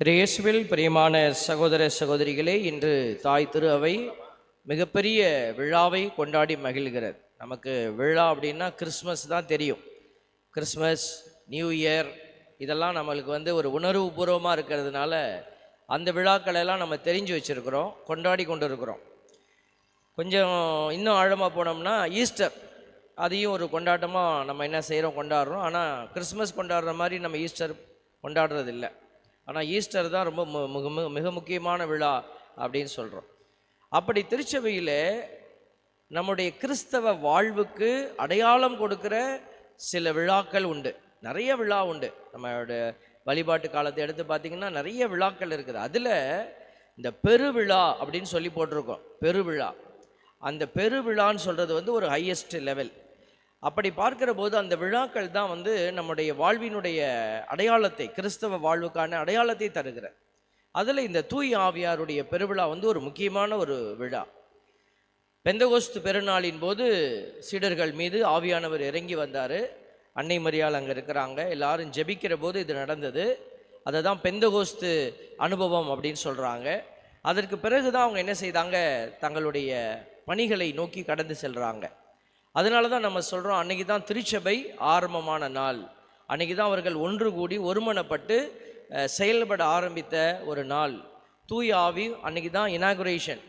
இயேசுவில் பிரியமான சகோதர சகோதரிகளே, இன்று தாய் திரு அவை மிகப்பெரிய விழாவை கொண்டாடி மகிழ்கிறது. நமக்கு விழா அப்படின்னா கிறிஸ்மஸ் தான் தெரியும். கிறிஸ்மஸ், நியூ இயர் இதெல்லாம் நம்மளுக்கு ஒரு உணர்வு பூர்வமாக இருக்கிறதுனால அந்த விழாக்களெல்லாம் நம்ம தெரிஞ்சு வச்சுருக்கிறோம், கொண்டாடி கொண்டு இருக்கிறோம். கொஞ்சம் இன்னும் ஆழமாக போனோம்னா ஈஸ்டர், அதையும் ஒரு கொண்டாட்டமாக நம்ம என்ன செய்கிறோம், கொண்டாடுறோம். ஆனால் கிறிஸ்மஸ் கொண்டாடுற மாதிரி நம்ம ஈஸ்டர் கொண்டாடுறது இல்லை. ஆனால் ஈஸ்டர் தான் ரொம்ப மிக முக்கியமான விழா அப்படின்னு சொல்கிறோம். அப்படி திருச்சபையில் நம்முடைய கிறிஸ்தவ வாழ்வுக்கு அடையாளம் கொடுக்குற சில விழாக்கள் உண்டு, நிறைய விழா உண்டு. நம்மளோட வழிபாட்டு காலத்தை எடுத்து பார்த்திங்கன்னா நிறைய விழாக்கள் இருக்குது. அதில் இந்த பெருவிழா அப்படின்னு சொல்லி போட்டிருக்கோம். பெருவிழா, அந்த பெருவிழான்னு சொல்கிறது ஒரு ஹையஸ்ட் லெவல். அப்படி பார்க்கிற போது அந்த விழாக்கள் தான் நம்முடைய வாழ்வினுடைய அடையாளத்தை, கிறிஸ்தவ வாழ்வுக்கான அடையாளத்தை தருகிற. அதில் இந்த தூய் ஆவியாருடைய பெருவிழா ஒரு முக்கியமான ஒரு விழா. பெந்தகோஸ்து பெருநாளின் போது சீடர்கள் மீது ஆவியானவர் இறங்கி வந்தார். அன்னை மரியாள் அங்கே இருக்கிறாங்க, எல்லாரும் ஜெபிக்கிற போது இது நடந்தது. அதை தான் பெந்தகோஸ்து அனுபவம் அப்படின்னு சொல்கிறாங்க. அதற்கு பிறகு தான் அவங்க என்ன செய்தாங்க, தங்களுடைய பணிகளை நோக்கி கடந்து செல்கிறாங்க. அதனால தான் நம்ம சொல்கிறோம், அன்றைக்கி தான் திருச்சபை ஆரம்பமான நாள். அன்றைக்கி தான் அவர்கள் ஒன்று கூடி ஒருமனப்பட்டு செயல்பட ஆரம்பித்த ஒரு நாள். தூய் ஆவி அன்றைக்கி தான் இனாகுரேஷன்,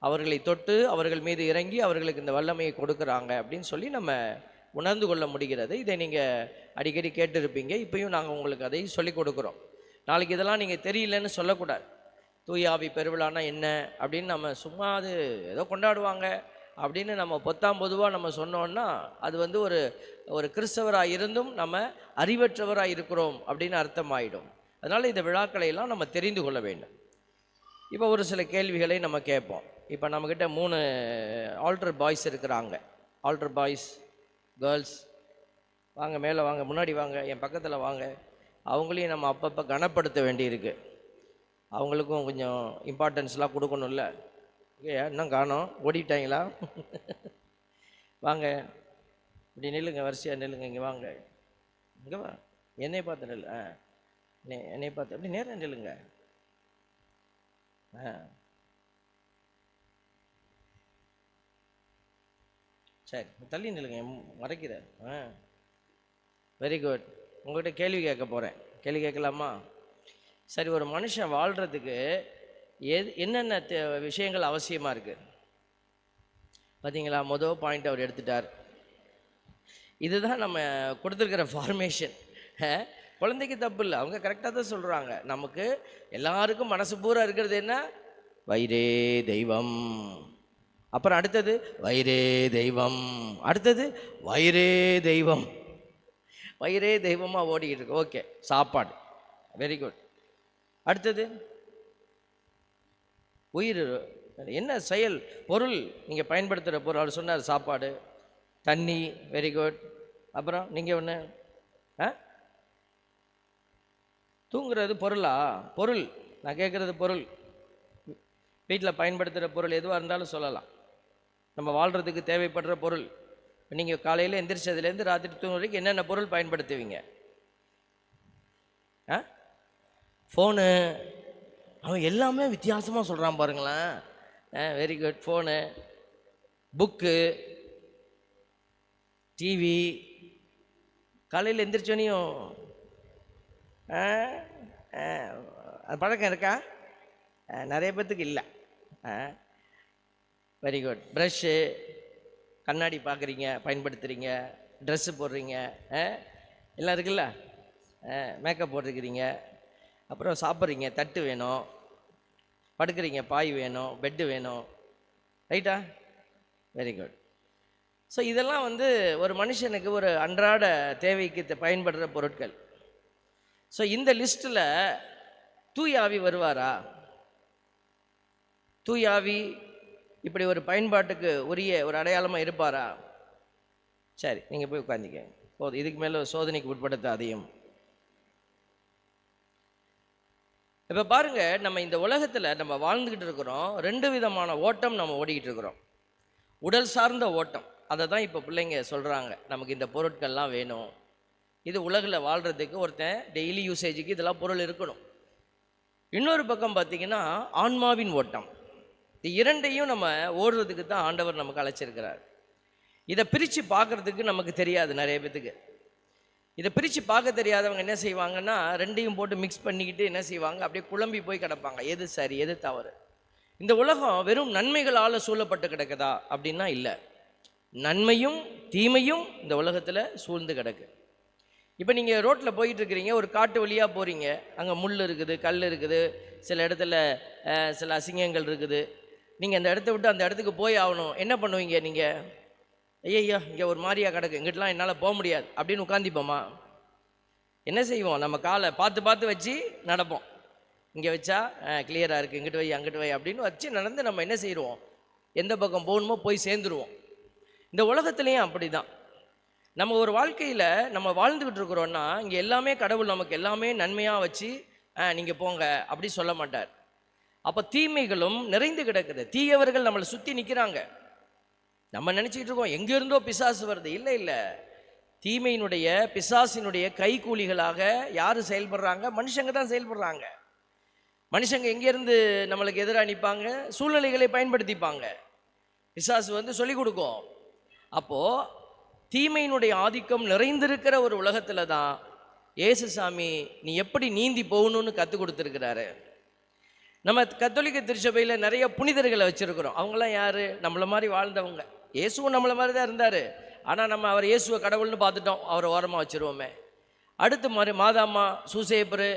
அவர்களை தொட்டு அவர்கள் மீது இறங்கி அவர்களுக்கு இந்த வல்லமையை கொடுக்குறாங்க அப்படின்னு சொல்லி நம்ம உணர்ந்து கொள்ள முடிகிறது. இதை நீங்கள் அடிக்கடி கேட்டிருப்பீங்க. இப்பயும் நாங்கள் உங்களுக்கு அதை சொல்லிக் கொடுக்குறோம். நாளைக்கு இதெல்லாம் நீங்கள் தெரியலன்னு சொல்லக்கூடாது. தூய் ஆவி பெருவிழானா என்ன அப்படின்னு நம்ம சும்மா அது ஏதோ கொண்டாடுவாங்க அப்படின்னு நம்ம பொதுவாக நம்ம சொன்னோன்னா அது ஒரு கிறிஸ்தவராக இருந்தும் நம்ம அறிவற்றவராக இருக்கிறோம் அப்படின்னு அர்த்தமாயிடும். அதனால் இந்த விழாக்களை எல்லாம் நம்ம தெரிந்து கொள்ள வேண்டும். இப்போ ஒரு சில கேள்விகளை நம்ம கேட்போம். இப்போ நம்மக்கிட்ட 3 ஆல்டர் பாய்ஸ் இருக்கிறாங்க. ஆல்டர் பாய்ஸ், கேர்ள்ஸ், வாங்க மேலே வாங்க, முன்னாடி வாங்க, என் பக்கத்தில் வாங்க. அவங்களையும் நம்ம அப்பப்போ கனப்படுத்த வேண்டியிருக்கு. அவங்களுக்கும் கொஞ்சம் இம்பார்ட்டன்ஸ்லாம் கொடுக்கணும்ல. இன்னும் காணோம், ஓடிட்டாங்களா? வாங்க, இப்படி நில்லுங்க, வரிசையாக நில்லுங்க. இங்கே வாங்க, இங்கே வா, என்னை பார்த்து நில்லு. என்னை பார்த்து அப்படி நேரம் நில்லுங்க. சரி, தள்ளி நில்லுங்க, மறைக்கிற. Very good. உங்கள்கிட்ட கேள்வி கேட்க போகிறேன். கேள்வி கேட்கலாமா? சரி, ஒரு மனுஷன் வாழ்கிறதுக்கு என்னென்ன விஷயங்கள் அவசியமாக இருக்குது பார்த்தீங்களா? மொதல் பாயிண்ட் அவர் எடுத்துட்டார். இதுதான் நம்ம கொடுத்துருக்கிற ஃபார்மேஷன். குழந்தைக்கு தப்பு இல்லை, அவங்க கரெக்டாக தான் சொல்கிறாங்க. நமக்கு எல்லாருக்கும் மனசு பூரா இருக்கிறது என்ன? வயிறே தெய்வம். அப்புறம் அடுத்தது வயிறே தெய்வம், அடுத்தது வயிறே தெய்வம். வயிறே தெய்வமாக ஓடிக்கிட்டு இருக்கு. ஓகே, சாப்பாடு, வெரி குட். அடுத்தது உயிர், என்ன செயல், பொருள், நீங்கள் பயன்படுத்துகிற பொருள். அவர் சொன்னார் சாப்பாடு, தண்ணி, வெரி குட். அப்புறம் நீங்கள் ஒன்று தூங்குறது பொருளா? பொருள், நான் கேட்குறது பொருள். வீட்டில் பயன்படுத்துகிற பொருள் எதுவாக இருந்தாலும் சொல்லலாம். நம்ம வாழ்கிறதுக்கு தேவைப்படுற பொருள். நீங்கள் காலையில் எந்திரிச்சதுலேருந்து ராத்திரி தூங்குற வரைக்கும் என்னென்ன பொருள் பயன்படுத்துவீங்க? ஃபோனு, அவன் எல்லாமே வித்தியாசமாக சொல்கிறான் பாருங்களேன். Very good. Phone, book, TV. காலையில் எந்திரிச்சோனையும் அது பழக்கம் இருக்கா? நிறைய பேர்த்துக்கு இல்லை. Very good. ப்ரஷ்ஷு, கண்ணாடி பார்க்குறீங்க, பயன்படுத்துகிறீங்க, ட்ரெஸ்ஸு போடுறீங்க, எல்லாம் இருக்குல்ல. மேக்கப் போட்டுருக்கிறீங்க, அப்புறம் சாப்பிட்றீங்க, தட்டு வேணும், படுக்கிறீங்க, பாய் வேணும், பெட்டு வேணும், ரைட்டா? Very good. ஸோ இதெல்லாம் ஒரு மனுஷனுக்கு ஒரு அன்றாட தேவைக்கு பயன்படுற பொருட்கள். ஸோ இந்த லிஸ்ட்டில் தூய் ஆவி வருவாரா? தூய் ஆவி இப்படி ஒரு பயன்பாட்டுக்கு உரிய ஒரு அடையாளமாக இருப்பாரா? சரி, நீங்கள் போய் உட்காந்துக்க போதும். இதுக்கு மேலே சோதனைக்கு உட்படுத்த அதையும். இப்போ பாருங்க, நம்ம இந்த உலகத்தில் நம்ம வாழ்ந்துக்கிட்டு இருக்கிறோம். 2 விதமான ஓட்டம் நம்ம ஓடிக்கிட்டு இருக்கிறோம். உடல் சார்ந்த ஓட்டம், அதை தான் இப்போ பிள்ளைங்க சொல்கிறாங்க, நமக்கு இந்த பொருட்கள்லாம் வேணும். இது உலகில் வாழ்கிறதுக்கு ஒருத்தன் டெய்லி யூசேஜுக்கு இதெல்லாம் பொருள் இருக்கணும். இன்னொரு பக்கம் பார்த்தீங்கன்னா ஆன்மாவின் ஓட்டம். இந்த இரண்டையும் நம்ம ஓடுறதுக்கு தான் ஆண்டவர் நமக்கு அழைச்சிருக்கிறார். இதை பிரித்து பார்க்குறதுக்கு நமக்கு தெரியாது நிறைய பேத்துக்கு. இதை பிரித்து பார்க்க தெரியாதவங்க என்ன செய்வாங்கன்னா, ரெண்டையும் போட்டு மிக்ஸ் பண்ணிக்கிட்டு என்ன செய்வாங்க, அப்படியே குழம்பி போய் கிடப்பாங்க. எது சரி எது தவறு. இந்த உலகம் வெறும் நன்மைகளால் சூழப்பட்டு கிடக்குதா அப்படின்னா இல்லை. நன்மையும் தீமையும் இந்த உலகத்தில் சூழ்ந்து கிடக்கு. இப்போ நீங்கள் ரோட்டில் போயிட்டுருக்கிறீங்க, ஒரு காட்டு வழியாக போகிறீங்க, அங்கே முள் இருக்குது, கல் இருக்குது, சில இடத்துல சில அசிங்கங்கள் இருக்குது. நீங்கள் அந்த இடத்த விட்டு அந்த இடத்துக்கு போய் ஆகணும். என்ன பண்ணுவீங்க நீங்கள்? ஐயா இங்கே ஒரு மாதிரியாக கிடக்கு, இங்கிட்டலாம் என்னால் போக முடியாது அப்படின்னு உட்காந்திப்போமா? என்ன செய்வோம்? நம்ம காலை பார்த்து பார்த்து வச்சு நடப்போம். இங்கே வச்சா கிளியராக இருக்குது, இங்கிட்டு வை அங்கிட்டு வை அப்படின்னு வச்சு நடந்து நம்ம என்ன செய்வோம், எந்த பக்கம் போகணுமோ போய் சேர்ந்துருவோம். இந்த உலகத்துலேயும் அப்படி தான். நம்ம ஒரு வாழ்க்கையில் நம்ம வாழ்ந்துக்கிட்டு இருக்கிறோன்னா, இங்கே எல்லாமே கடவுள் நமக்கு எல்லாமே நன்மையாக வச்சு நீங்கள் போங்க அப்படி சொல்ல மாட்டார். அப்போ தீமைகளும் நிறைந்து கிடக்குது. தீயவர்கள் நம்மளை சுற்றி நிற்கிறாங்க. நம்ம நினச்சிக்கிட்டு இருக்கோம் எங்கேருந்தோ பிசாசு வருது. இல்லை இல்லை, தீமையினுடைய பிசாசினுடைய கைக்கூலிகளாக யார் செயல்படுறாங்க? மனுஷங்க தான் செயல்படுறாங்க. மனுஷங்க எங்கேருந்து நம்மளுக்கு எதிராக நிற்பாங்க? சூழ்நிலைகளை பயன்படுத்திப்பாங்க. பிசாசு வந்து சொல்லிக் கொடுக்கும். அப்போது தீமையினுடைய ஆதிக்கம் நிறைந்திருக்கிற ஒரு உலகத்தில் தான் இயேசுசாமி நீ எப்படி நீந்தி போகணும்னு கற்றுக் கொடுத்துருக்கிறாரு. நம்ம கத்தோலிக்க திருச்சபையில் நிறைய புனிதர்களை வச்சுருக்கிறோம். அவங்களாம் யார்? நம்மளை மாதிரி வாழ்ந்தவங்க. இயேசுவும் நம்மளை மாதிரி தான் இருந்தார். ஆனால் நம்ம அவர் இயேசுவை கடவுள்னு பார்த்துட்டோம், அவரை ஓரமாக வச்சுருவோமே. அடுத்து மாதாம்மா, சூசேப்பரு,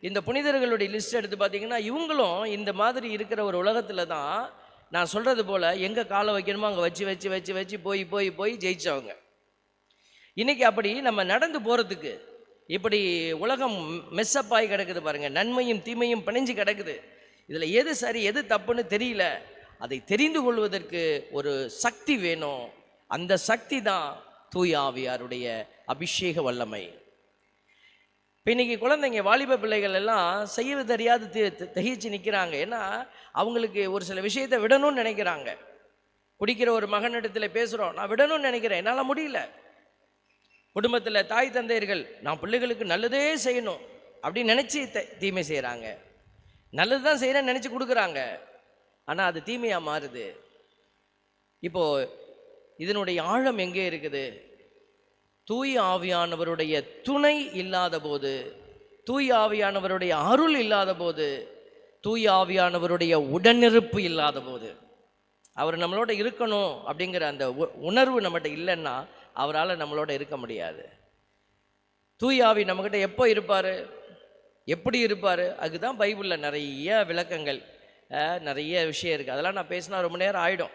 இந்த புனிதர்களுடைய லிஸ்ட் எடுத்து பார்த்திங்கன்னா இவங்களும் இந்த மாதிரி இருக்கிற ஒரு உலகத்தில் தான் நான் சொல்கிறது போல் எங்கே காலை வைக்கணுமோ அங்கே வச்சு வச்சு வச்சு வச்சு போய் போய் போய் ஜெயித்தவங்க. இன்றைக்கி அப்படி நம்ம நடந்து போகிறதுக்கு இப்படி உலகம் மெஸ்ஸப் ஆகி கிடக்குது பாருங்கள். நன்மையும் தீமையும் பிணைஞ்சு கிடக்குது. இதில் எது சரி எது தப்புன்னு தெரியல. அதை தெரிந்து கொள்வதற்கு ஒரு சக்தி வேணும். அந்த சக்தி தான் தூய ஆவியாருடைய அபிஷேக வல்லமை. இப்போ இன்றைக்கி குழந்தைங்க, வாலிப பிள்ளைகள் எல்லாம் செய்ய தெரியாது திகைச்சு நிற்கிறாங்க. ஏன்னா அவங்களுக்கு ஒரு சில விஷயத்தை விடணும்னு நினைக்கிறாங்க. குடிக்கிற ஒரு மகனிடத்தில் பேசுகிறோம், நான் விடணும்னு நினைக்கிறேன், என்னால் முடியல. குடும்பத்தில் தாய் தந்தையர்கள் நான் பிள்ளைகளுக்கு நல்லதே செய்யணும் அப்படின்னு நினச்சி தீமை செய்கிறாங்க. நல்லது தான் செய்கிறேன்னு நினச்சி கொடுக்குறாங்க, ஆனால் அது தீமையாக மாறுது. இப்போது இதனுடைய ஆழம் எங்கே இருக்குது? தூய ஆவியானவருடைய துணை இல்லாத போது, தூய ஆவியானவருடைய அருள் இல்லாத போது, தூய ஆவியானவருடைய உடனிருப்பு இல்லாத போது, அவர் நம்மளோட இருக்கணும் அப்படிங்கிற அந்த உணர்வு நம்மகிட்ட இல்லைன்னா அவரால் நம்மளோட இருக்க முடியாது. தூய ஆவி நம்மக்கிட்ட எப்போ இருப்பார், எப்படி இருப்பார்? அதுதான் பைபிளில் நிறைய விளக்கங்கள், நிறைய விஷயம் இருக்குது. அதெல்லாம் நான் பேசினா ரொம்ப நேரம் ஆகிடும்.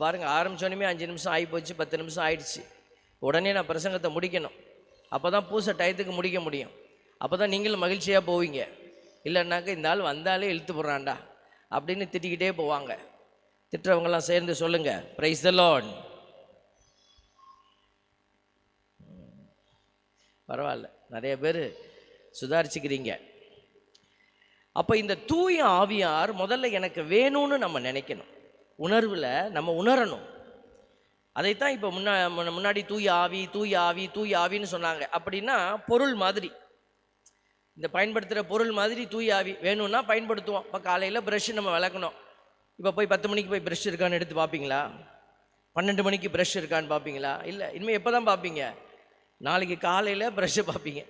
பாருங்கள், ஆரம்பிச்சோன்னே 5 நிமிஷம் ஆகி போச்சு, 10 நிமிஷம் ஆயிடுச்சு. உடனே நான் பிரசங்கத்தை முடிக்கணும். அப்போ தான் பூசை டயத்துக்கு முடிக்க முடியும். அப்போ தான் நீங்களும் மகிழ்ச்சியாக போவீங்க. இல்லைன்னாக்க இந்த ஆள் வந்தாலே இழுத்து போடுறான்டா அப்படின்னு திட்டிக்கிட்டே போவாங்க. திட்டுறவங்கெல்லாம் சேர்ந்து சொல்லுங்கள், பிரைஸ் தி லார்ட். பரவாயில்ல, நிறைய பேர் சுதாரிச்சுக்கிறீங்க. அப்போ இந்த தூய ஆவியார் முதல்ல எனக்கு வேணும்னு நம்ம நினைக்கணும். உணர்வில் நம்ம உணரணும். அதைத்தான் இப்போ முன்னாடி தூய ஆவி தூய ஆவி தூய ஆவின்னு சொன்னாங்க. அப்படின்னா பொருள் மாதிரி, இந்த பயன்படுத்துகிற பொருள் மாதிரி தூய ஆவி வேணும்னா பயன்படுத்துவோம். இப்போ காலையில் ப்ரஷ் நம்ம விளக்கணும். இப்போ போய் 10 மணிக்கு போய் ப்ரஷ் இருக்கான்னு எடுத்து பார்ப்பீங்களா? 12 மணிக்கு ப்ரஷ் இருக்கான்னு பார்ப்பீங்களா? இல்லை, இனிமேல் எப்போ தான் பார்ப்பீங்க? நாளைக்கு காலையில் ப்ரஷ்ஷை பார்ப்பீங்க.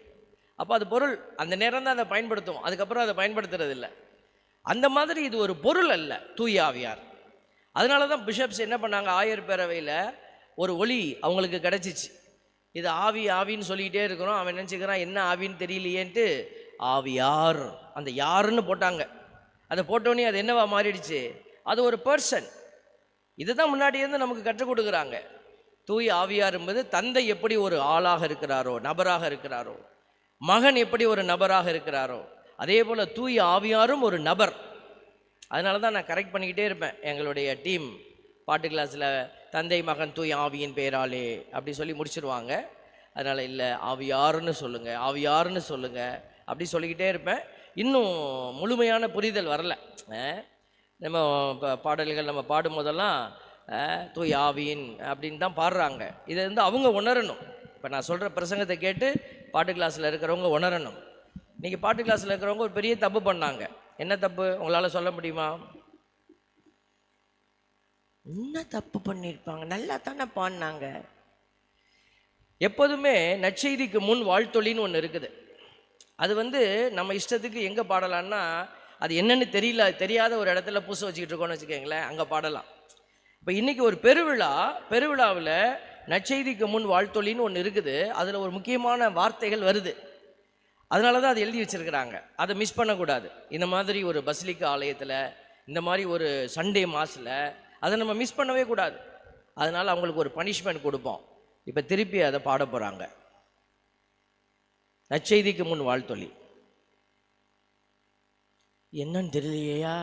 அப்போ அது பொருள், அந்த நேரம் தான் அதை பயன்படுத்துவோம், அதுக்கப்புறம் அதை பயன்படுத்துறது இல்லை. அந்த மாதிரி இது ஒரு பொருள் அல்ல தூய ஆவியார். அதனால தான் பிஷப்ஸ் என்ன பண்ணாங்க, ஆயர் பேரவையில் ஒரு ஒளி அவங்களுக்கு கிடச்சிச்சு. இது ஆவி ஆவின்னு சொல்லிக்கிட்டே இருக்கிறோம், அவன் நினச்சிக்கிறான் என்ன ஆவின்னு தெரியலையேன்ட்டு ஆவியார், அந்த யாருன்னு போட்டாங்க. அதை போட்டோன்னே அது என்னவா மாறிடுச்சு? அது ஒரு பர்சன். இதுதான் முன்னாடியிருந்து நமக்கு கற்றுக் கொடுக்குறாங்க. தூய ஆவியார் என்பது தந்தை எப்படி ஒரு ஆளாக இருக்கிறாரோ, நபராக இருக்கிறாரோ, மகன் எப்படி ஒரு நபராக இருக்கிறாரோ, அதே போல் தூய ஆவியாரும் ஒரு நபர். அதனால தான் நான் கரெக்ட் பண்ணிக்கிட்டே இருப்பேன். எங்களுடைய டீம் பாட்டு கிளாஸில் தந்தை மகன் தூய ஆவியின் பெயராலே அப்படி சொல்லி முடிச்சிருவாங்க. அதனால் இல்லை, ஆவியாருன்னு சொல்லுங்கள், ஆவியாருன்னு சொல்லுங்கள் அப்படி சொல்லிக்கிட்டே இருப்பேன். இன்னும் முழுமையான புரிதல் வரல. நம்ம பாடல்கள் நம்ம பாடும் போதெல்லாம் தூய ஆவியின் அப்படின்னு தான் பாடுறாங்க. இதை வந்து அவங்க உணரணும். இப்போ நான் சொல்கிற பிரசங்கத்தை கேட்டு பாட்டு கிளாஸில் இருக்கிறவங்க உணரணும். இன்னைக்கு பாட்டு கிளாஸில் இருக்கிறவங்க ஒரு பெரிய தப்பு பண்ணாங்க. என்ன தப்பு உங்களால் சொல்ல முடியுமா? என்ன தப்பு பண்ணியிருப்பாங்க? நல்லா தானே பாடினாங்க. எப்போதுமே நற்செய்திக்கு முன் வாழ்த்தொலின்னு ஒன்று இருக்குது. அது நம்ம இஷ்டத்துக்கு எங்கே பாடலான்னா, அது என்னன்னு தெரியாத ஒரு இடத்துல பூசை வச்சுக்கிட்டு இருக்கோன்னு வச்சுக்கோங்களேன், அங்கே பாடலாம். இப்போ இன்றைக்கி ஒரு பெருவிழாவில் நற்செய்திக்கு முன் வாழ்த்தொலின்னு ஒன்று இருக்குது. அதில் ஒரு முக்கியமான வார்த்தைகள் வருது. அதனால தான் அது எழுதி வச்சுருக்கிறாங்க. அதை மிஸ் பண்ணக்கூடாது. இந்த மாதிரி ஒரு பசிலிக்கா ஆலயத்தில், இந்த மாதிரி ஒரு சண்டே மாஸில் அதை நம்ம மிஸ் பண்ணவே கூடாது. அதனால் அவங்களுக்கு ஒரு பனிஷ்மெண்ட் கொடுப்போம். இப்போ திருப்பி அதை பாட போகிறாங்க. நற்செய்திக்கு முன் வாழ்த்தொலி என்னன்னு தெரியலையா?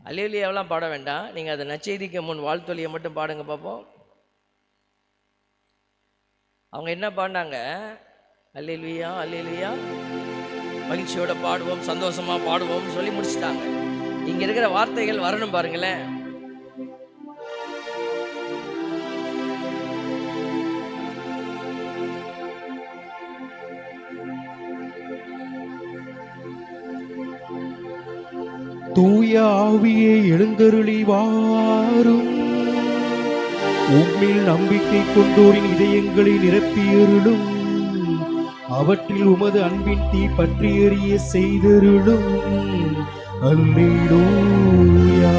அல்லேலூயாவெல்லாம் பாட வேண்டாம். நீங்கள் அதை நற்செய்திக்கு முன் வாழ்த்தொலியை மட்டும் பாடுங்க பார்ப்போம். அவங்க என்ன பாடினாங்க? அல்லேலூயா அல்லேலூயா, மகிழ்ச்சியோட பாடுவோம், சந்தோஷமா பாடுவோம் சொல்லி முடிச்சுட்டாங்க. இங்க இருக்கிற வார்த்தைகள் வரணும் பாருங்களேன். தூய ஆவியே எழுந்தருளி வாரும், உம்மில் நம்பிக்கை கொண்டோரின் இதயங்களை நிரப்பியருளும், அவற்றில் உமது அன்பின் தீ பற்றி எறிய செய்தருளும். Hallelujah.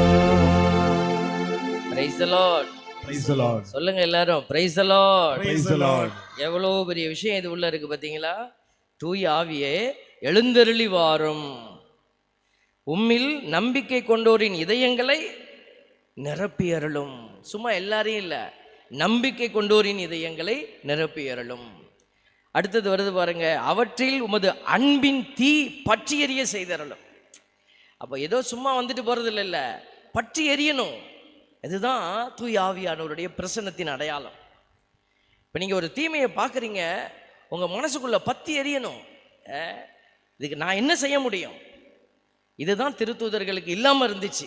Praise the lord. Praise the lord. சொல்லுங்க எல்லாரும், praise the lord. Praise the lord. எவ்வளவு பெரிய விஷயம் இது உள்ள இருக்கு பாத்தீங்களா? தூய ஆவியே எழுந்தருளி வாரும், உம்மில் நம்பிக்கை கொண்டோரின் இதயங்களை நிரப்பியருளும். சும்மா எல்லாரையும் இல்லை, நம்பிக்கை கொண்டோரின் இதயங்களை நிரப்பியருளும். அடுத்தது வருது பாருங்க, அவற்றில் உமது அன்பின் தீ பற்றி எரிய செய்தருளும். அப்போ ஏதோ சும்மா வந்துட்டு போறது இல்லை, பற்றி எரியணும். இதுதான் தூய ஆவியானவருடைய பிரசன்னத்தின் அடையாளம். இப்போ நீங்கள் ஒரு தீமையை பார்க்குறீங்க, உங்கள் மனசுக்குள்ள பற்றி எரியணும். இதுக்கு நான் என்ன செய்ய முடியும்? இதுதான் திருத்தூதர்களுக்கு இல்லாமல் இருந்துச்சு.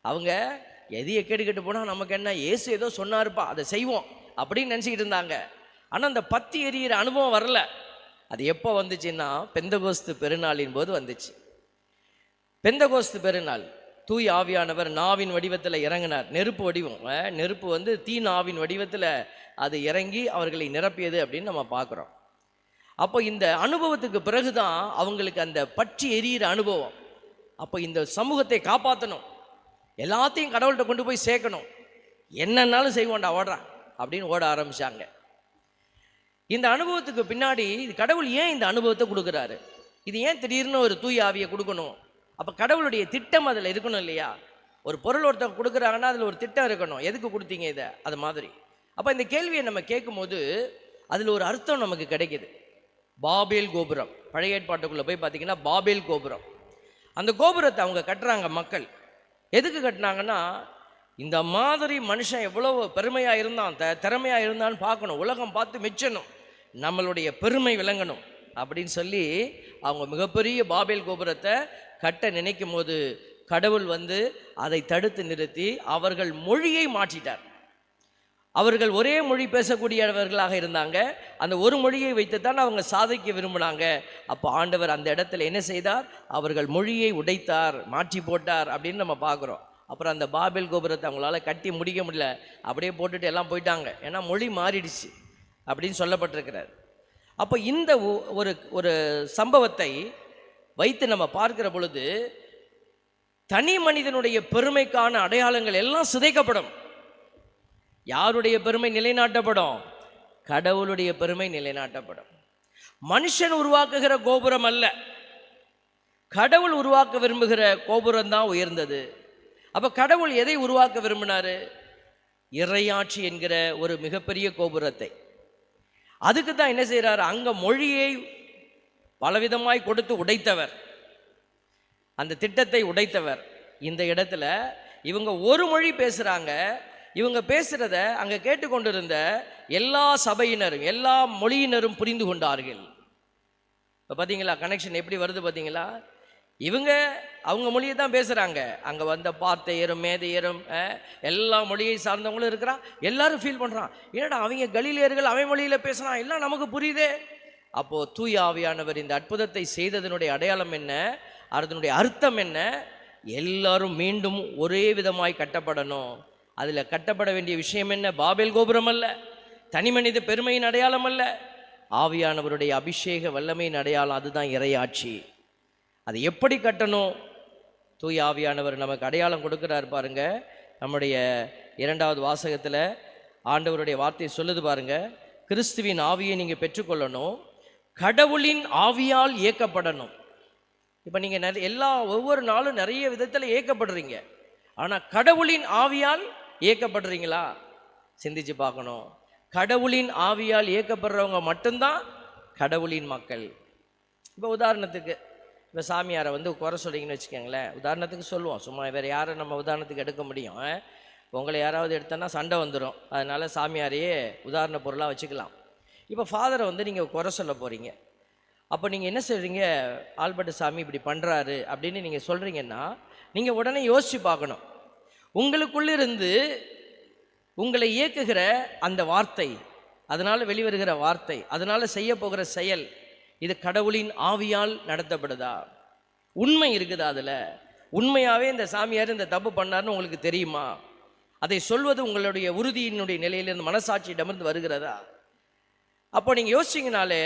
அவங்க எதையை கேட்டுக்கிட்டு போனால் நமக்கு என்ன, இயேசு ஏதோ சொன்னாருப்பா அதை செய்வோம் அப்படின்னு நினச்சிக்கிட்டு இருந்தாங்க. ஆனால் அந்த பத்தி எரியிற அனுபவம் வரல. அது எப்போ வந்துச்சுன்னா பெந்தகோஸ்து பெருநாளின் போது வந்துச்சு. பெந்தகோஸ்து பெருநாள் தூய் ஆவியானவர் நாவின் வடிவத்தில் இறங்கினார். நெருப்பு வடிவம், நெருப்பு தீ நாவின் வடிவத்தில் அது இறங்கி அவர்களை நிரப்பியது அப்படின்னு நம்ம பார்க்குறோம். அப்போ இந்த அனுபவத்துக்கு பிறகுதான் அவங்களுக்கு அந்த பற்றி எரியிற அனுபவம். அப்போ இந்த சமூகத்தை காப்பாற்றணும், எல்லாத்தையும் கடவுள்கிட்ட கொண்டு போய் சேர்க்கணும், என்னன்னாலும் செய்வோண்டா ஓடுறான் அப்படின்னு ஓட ஆரம்பிச்சாங்க. இந்த அனுபவத்துக்கு பின்னாடி கடவுள் ஏன் இந்த அனுபவத்தை கொடுக்குறாரு? இது ஏன் திடீர்னு ஒரு தூய ஆவியை கொடுக்கணும்? அப்போ கடவுளுடைய திட்டம் அதில் இருக்கணும் இல்லையா? ஒரு பொருள் ஒருத்தர் கொடுக்குறாங்கன்னா அதில் ஒரு திட்டம் இருக்கணும். எதுக்கு கொடுத்தீங்க இதை? அது மாதிரி. அப்போ இந்த கேள்வியை நம்ம கேட்கும்போது அதில் ஒரு அர்த்தம் நமக்கு கிடைக்கிது. பாபேல் கோபுரம், பழைய ஏற்பாட்டுக்குள்ளே போய் பார்த்தீங்கன்னா பாபேல் கோபுரம். அந்த கோபுரத்தை அவங்க கட்டுறாங்க. மக்கள் எதுக்கு கட்டினாங்கன்னா, இந்த மாதிரி மனுஷன் எவ்வளவு பெருமையாக இருந்தான், திறமையாக இருந்தான்னு பார்க்கணும், உலகம் பார்த்து மெச்சணும், நம்மளுடைய பெருமை விளங்கணும் அப்படின்னு சொல்லி அவங்க மிகப்பெரிய பாபேல் கோபுரத்தை கட்ட நினைக்கும் போது கடவுள் அதை தடுத்து நிறுத்தி அவர்கள் மொழியை மாற்றிட்டார். அவர்கள் ஒரே மொழி பேசக்கூடியவர்களாக இருந்தாங்க. அந்த ஒரு மொழியை வைத்துத்தான் அவங்க சாதிக்க விரும்பினாங்க. அப்போ ஆண்டவர் அந்த இடத்துல என்ன செய்தார்? அவர்கள் மொழியை உடைத்தார், மாற்றி போட்டார் அப்படின்னு நம்ம பார்க்குறோம். அப்புறம் அந்த பாபேல் கோபுரத்தை அவங்களால கட்டி முடிக்க முடியல, அப்படியே போட்டுட்டு எல்லாம் போயிட்டாங்க. ஏன்னா மொழி மாறிடுச்சு அப்படின்னு சொல்லப்பட்டிருக்கிறார். அப்போ இந்த ஒரு சம்பவத்தை வைத்து நம்ம பார்க்கிற பொழுது தனி மனிதனுடைய பெருமைக்கான அடையாளங்கள் எல்லாம் சிதைக்கப்படும். யாருடைய பெருமை நிலைநாட்டப்படும்? கடவுளுடைய பெருமை நிலைநாட்டப்படும். மனுஷன் உருவாக்குகிற கோபுரம் அல்ல, கடவுள் உருவாக்க விரும்புகிற கோபுரம் தான் உயர்ந்தது. அப்போ கடவுள் எதை உருவாக்க விரும்பினாரு? இறையாட்சி என்கிற ஒரு மிகப்பெரிய கோபுரத்தை. அதுக்கு தான் என்ன செய்கிறார்? அங்கே மொழியை பலவிதமாய் கொடுத்து உடைத்தவர், அந்த திட்டத்தை உடைத்தவர். இந்த இடத்துல இவங்க ஒரு மொழி பேசுகிறாங்க. இவங்க பேசுகிறத அங்கே கேட்டுக்கொண்டிருந்த எல்லா சபையினரும் எல்லா மொழியினரும் புரிந்து கொண்டார்கள். இப்போ பார்த்தீங்களா கனெக்ஷன் எப்படி வருது? பார்த்தீங்களா? அவங்க மொழியை தான் பேசுகிறாங்க. அங்கே வந்த பார்த்தையரும் மேதையரும் எல்லா மொழியை சார்ந்தவங்களும் இருக்கிறான். எல்லாரும் ஃபீல் பண்ணுறான், ஏன்னா அவங்க கலீலியர்கள் அவன் மொழியில் பேசுகிறான், எல்லாம் நமக்கு புரியுதே, அப்போ தூய ஆவியானவர் இந்த அற்புதத்தை செய்ததனுடைய அடையாளம் என்ன, அதனுடைய அர்த்தம் என்ன? எல்லாரும் மீண்டும் ஒரே விதமாய் கட்டப்படணும். அதில் கட்டப்பட வேண்டிய விஷயம் என்ன? பாபேல் கோபுரம் அல்ல, தனி மனித பெருமையின் அடையாளம் அல்ல, ஆவியானவருடைய அபிஷேக வல்லமையின் அடையாளம். அதுதான் இறையாட்சி. அதை எப்படி கட்டணும்? தூய ஆவியானவர் நமக்கு அடையாளம் கொடுக்கிறார் பாருங்க. நம்முடைய 2வது வாசகத்தில் ஆண்டவருடைய வார்த்தை சொல்லுது பாருங்க. கிறிஸ்துவின் ஆவியை நீங்கள் பெற்றுக்கொள்ளணும், கடவுளின் ஆவியால் இயக்கப்படணும். இப்போ நீங்கள் ஒவ்வொரு நாளும் நிறைய விதத்தில் இயக்கப்படுறீங்க. ஆனால் கடவுளின் ஆவியால் இயக்கப்படுறீங்களா? சிந்திச்சு பார்க்கணும். கடவுளின் ஆவியால் இயக்கப்படுறவங்க மட்டும்தான் கடவுளின் மக்கள். இப்போ உதாரணத்துக்கு, இப்போ சாமியாரை குறை சொல்லிங்கன்னு வச்சுக்கோங்களேன். உதாரணத்துக்கு சொல்லுவோம், சும்மா வேறு யாரை நம்ம உதாரணத்துக்கு எடுக்க முடியும்? உங்களை யாராவது எடுத்தோன்னா சண்டை வந்துடும். அதனால் சாமியாரையே உதாரண பொருளாக வச்சுக்கலாம். இப்போ ஃபாதரை நீங்கள் குறை சொல்ல போகிறீங்க. அப்போ நீங்கள் என்ன சொல்கிறீங்க? ஆல்பர்ட் சாமி இப்படி பண்ணுறாரு அப்படின்னு நீங்கள் சொல்கிறீங்கன்னா, நீங்கள் உடனே யோசித்து பார்க்கணும். உங்களுக்குள்ளிருந்து உங்களை இயக்குகிற அந்த வார்த்தை, அதனால் வெளிவருகிற வார்த்தை, அதனால் செய்ய போகிற செயல், இது கடவுளின் ஆவியால் நடத்தப்படுதா? உண்மை இருக்குதா? அதில் உண்மையாகவே இந்த சாமியார் இந்த தப்பு பண்ணார்னு உங்களுக்கு தெரியுமா? அதை சொல்வது உங்களுடைய உறுதியினுடைய நிலையிலிருந்து மனசாட்சியிடமிருந்து வருகிறதா? அப்போ நீங்கள் யோசிச்சிங்கனாலே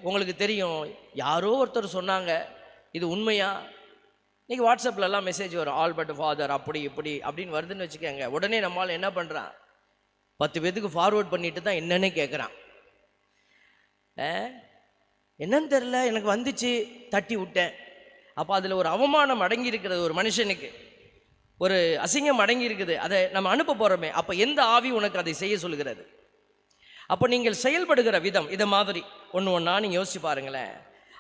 உங்களுக்கு தெரியும், யாரோ ஒருத்தர் சொன்னாங்க, இது உண்மையா? நீங்கள் வாட்ஸ்அப்லலாம் மெசேஜ் வரும், ஆல்பர்ட் ஃபாதர் அப்படி இப்படி அப்படின்னு வருதுன்னு வச்சுக்கோங்க. உடனே நம்மளால் என்ன பண்ணுறான்? 10 பேத்துக்கு ஃபார்வேர்ட் பண்ணிட்டு தான் என்னன்னு கேட்குறான். என்னன்னு தெரில, எனக்கு வந்துச்சு, தட்டி விட்டேன். அப்போ அதில் ஒரு அவமானம் அடங்கி இருக்கிறது, ஒரு மனுஷனுக்கு ஒரு அசிங்கம் அடங்கி இருக்குது. அதை நம்ம அனுப்ப போகிறோமே, அப்போ எந்த ஆவி உனக்கு அதை செய்ய சொல்கிறது? அப்போ நீங்கள் செயல்படுகிற விதம் இதை மாதிரி ஒன்று ஒன்றா நீங்கள் யோசிச்சு பாருங்களேன்.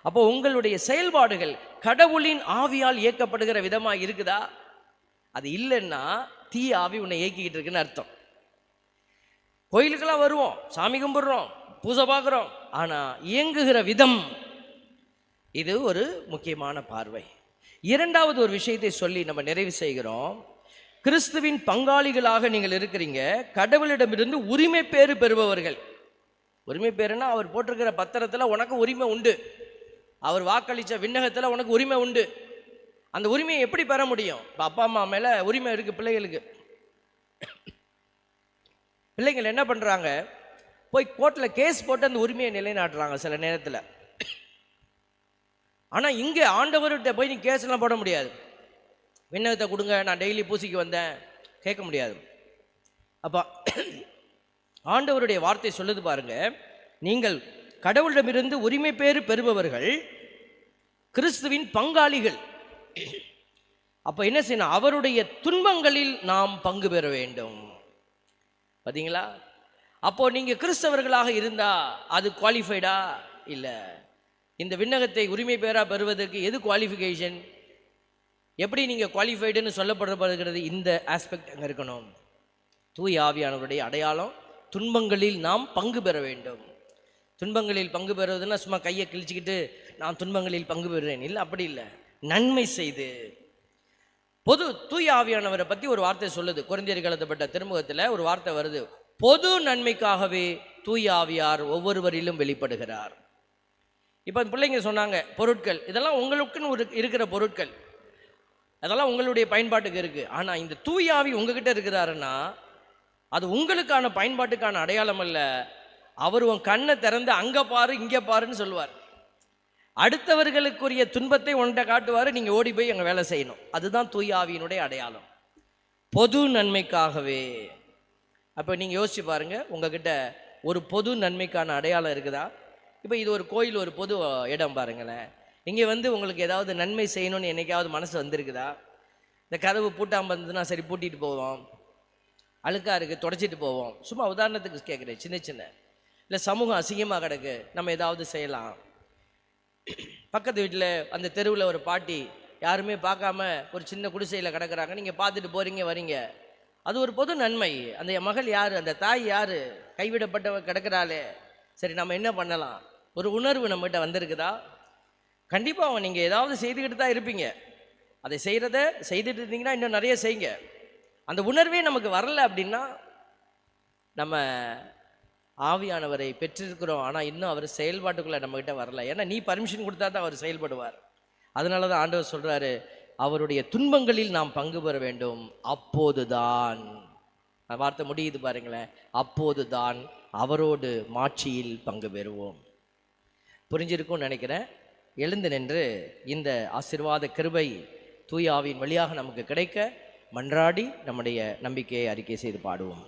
அப்போ உங்களுடைய செயல்பாடுகள் கடவுளின் ஆவியால் இயக்கப்படுகிற விதமாக இருக்குதா? அது இல்லைன்னா தீய ஆவி உன்னை இயக்கிக்கிட்டு இருக்குன்னு அர்த்தம். கோயிலுக்கெல்லாம் வருவோம், சாமி கும்பிட்றோம், பூஜை பார்க்குறோம், ஆனால் இயங்குகிற விதம், இது ஒரு முக்கியமான பார்வை. 2வது ஒரு விஷயத்தை சொல்லி நம்ம நிறைவு செய்கிறோம். கிறிஸ்துவின் பங்காளிகளாக நீங்கள் இருக்கிறீங்க, கடவுளிடமிருந்து உரிமை பேறு பெறுபவர்கள். உரிமை பேருன்னா அவர் போட்டிருக்கிற பத்திரத்தில் உனக்கு உரிமை உண்டு, அவர் வாக்களித்த விண்ணகத்தில் உனக்கு உரிமை உண்டு. அந்த உரிமையை எப்படி பெற முடியும்? இப்போ அப்பா அம்மா மேலே உரிமை இருக்குது பிள்ளைகளுக்கு. பிள்ளைங்கள் என்ன பண்ணுறாங்க? போய் கோர்ட்டில் கேஸ் போட்டு அந்த உரிமையை நிலைநாட்டுறாங்க சில நேரத்தில். ஆனால் இங்கே ஆண்டவர்கிட்ட போய் நீ கேஸ்லாம் போட முடியாது. விண்ணகத்தை கொடுங்க, நான் டெய்லி பூசிக்கு வந்தேன், கேட்க முடியாது. அப்போ ஆண்டவருடைய வார்த்தை சொல்லுது பாருங்க, நீங்கள் கடவுளிடமிருந்து உரிமை பேறு பெறுபவர்கள், கிறிஸ்துவின் பங்காளிகள். அப்போ என்ன செய்யணும்? அவருடைய துன்பங்களில் நாம் பங்கு பெற வேண்டும். பார்த்தீங்களா? அப்போ நீங்க கிறிஸ்தவர்களாக இருந்தா அது குவாலிஃபைடா? இல்லை. இந்த விண்ணகத்தை உரிமை பேரா பெறுவதற்கு எது குவாலிஃபிகேஷன்? எப்படி நீங்க குவாலிஃபைடுன்னு சொல்லப்படுகிறது? இந்த ஆஸ்பெக்ட் அங்கே இருக்கணும். தூய ஆவியானவருடைய அடையாளம், துன்பங்களில் நாம் பங்கு பெற வேண்டும். துன்பங்களில் பங்கு பெறுவதுன்னா சும்மா கையை கிழிச்சிக்கிட்டு நான் துன்பங்களில் பங்கு பெறுவேன் இல்லை, அப்படி இல்லை. நன்மை செய்து. பொது தூய ஆவியானவரை பற்றி ஒரு வார்த்தை சொல்லுது. கொரிந்தியருக்கு எழுதப்பட்ட திருமுகத்தில் ஒரு வார்த்தை வருது, பொது நன்மைக்காகவே தூய ஆவியார் ஒவ்வொருவரிலும் வெளிப்படுகிறார். இப்போ பிள்ளைங்க சொன்னாங்க, பொருட்கள் இதெல்லாம் உங்களுக்குன்னு இருக்கிற பொருட்கள், அதெல்லாம் உங்களுடைய பயன்பாட்டுக்கு இருக்குது. ஆனால் இந்த தூய ஆவி உங்ககிட்ட இருக்கிறாருன்னா அது உங்களுக்கான பயன்பாட்டுக்கான அடையாளம் அல்ல. அவர் உன் கண்ணை திறந்து அங்கே பாரு இங்கே பாருன்னு சொல்லுவார். அடுத்தவர்களுக்குரிய துன்பத்தை உன்கிட்ட காட்டுவார், நீங்கள் ஓடி போய் அங்கே வேலை செய்யணும். அதுதான் தூய ஆவியினுடைய அடையாளம், பொது நன்மைக்காகவே. அப்போ நீங்கள் யோசிச்சு பாருங்க, உங்ககிட்ட ஒரு பொது நன்மைக்கான அடையாளம் இருக்குதா? இப்போ இது ஒரு கோயில், ஒரு பொது இடம் பாருங்களேன். இங்கே உங்களுக்கு ஏதாவது நன்மை செய்யணும்னு என்னைக்காவது மனசு வந்திருக்குதா? இந்த கதவு பூட்டாமல் இருந்ததுன்னா சரி பூட்டிட்டு போவோம், அழுக்காக இருக்குது தொடச்சிட்டு போவோம். சும்மா உதாரணத்துக்கு கேட்குறேன், சின்ன சின்ன. இல்லை சமூகம் அசிங்கமாக கிடக்கு, நம்ம ஏதாவது செய்யலாம். பக்கத்து வீட்டில் அந்த தெருவில் ஒரு பாட்டி யாருமே பார்க்காம ஒரு சின்ன குடிசையில் கிடக்குறாங்க, நீங்கள் பார்த்துட்டு போகிறீங்க வரீங்க, அது ஒரு பொது நன்மை. அந்த மகள் யார், அந்த தாய் யார், கைவிடப்பட்டவ கிடக்கிறாளே, சரி நம்ம என்ன பண்ணலாம்? ஒரு உணர்வு நம்மகிட்ட வந்திருக்குதா? கண்டிப்பாக நீங்கள் ஏதாவது செய்துக்கிட்டு தான் இருப்பீங்க. அதை செய்துட்டு இருந்தீங்கன்னா இன்னும் நிறைய செய்யுங்க. அந்த உணர்வே நமக்கு வரல அப்படின்னா நம்ம ஆவியானவரை பெற்றிருக்கிறோம், ஆனால் இன்னும் அவர் செயல்பாட்டுக்குள்ளே நம்மகிட்ட வரல. ஏன்னா நீ பர்மிஷன் கொடுத்தா தான் அவர் செயல்படுவார். அதனால தான் ஆண்டவர் சொல்கிறாரு, அவருடைய துன்பங்களில் நாம் பங்கு பெற வேண்டும். அப்போதுதான், வார்த்தை முடியுது பாருங்களேன், அப்போதுதான் அவரோடு மாட்சியில் பங்கு பெறுவோம். புரிஞ்சிருக்கும்னு நினைக்கிறேன். எழுந்து நின்று இந்த ஆசீர்வாத கிருபை தூய ஆவியின் வழியாக நமக்கு கிடைக்க மன்றாடி நம்முடைய நம்பிக்கையை அறிக்கை செய்து பாடுவோம்.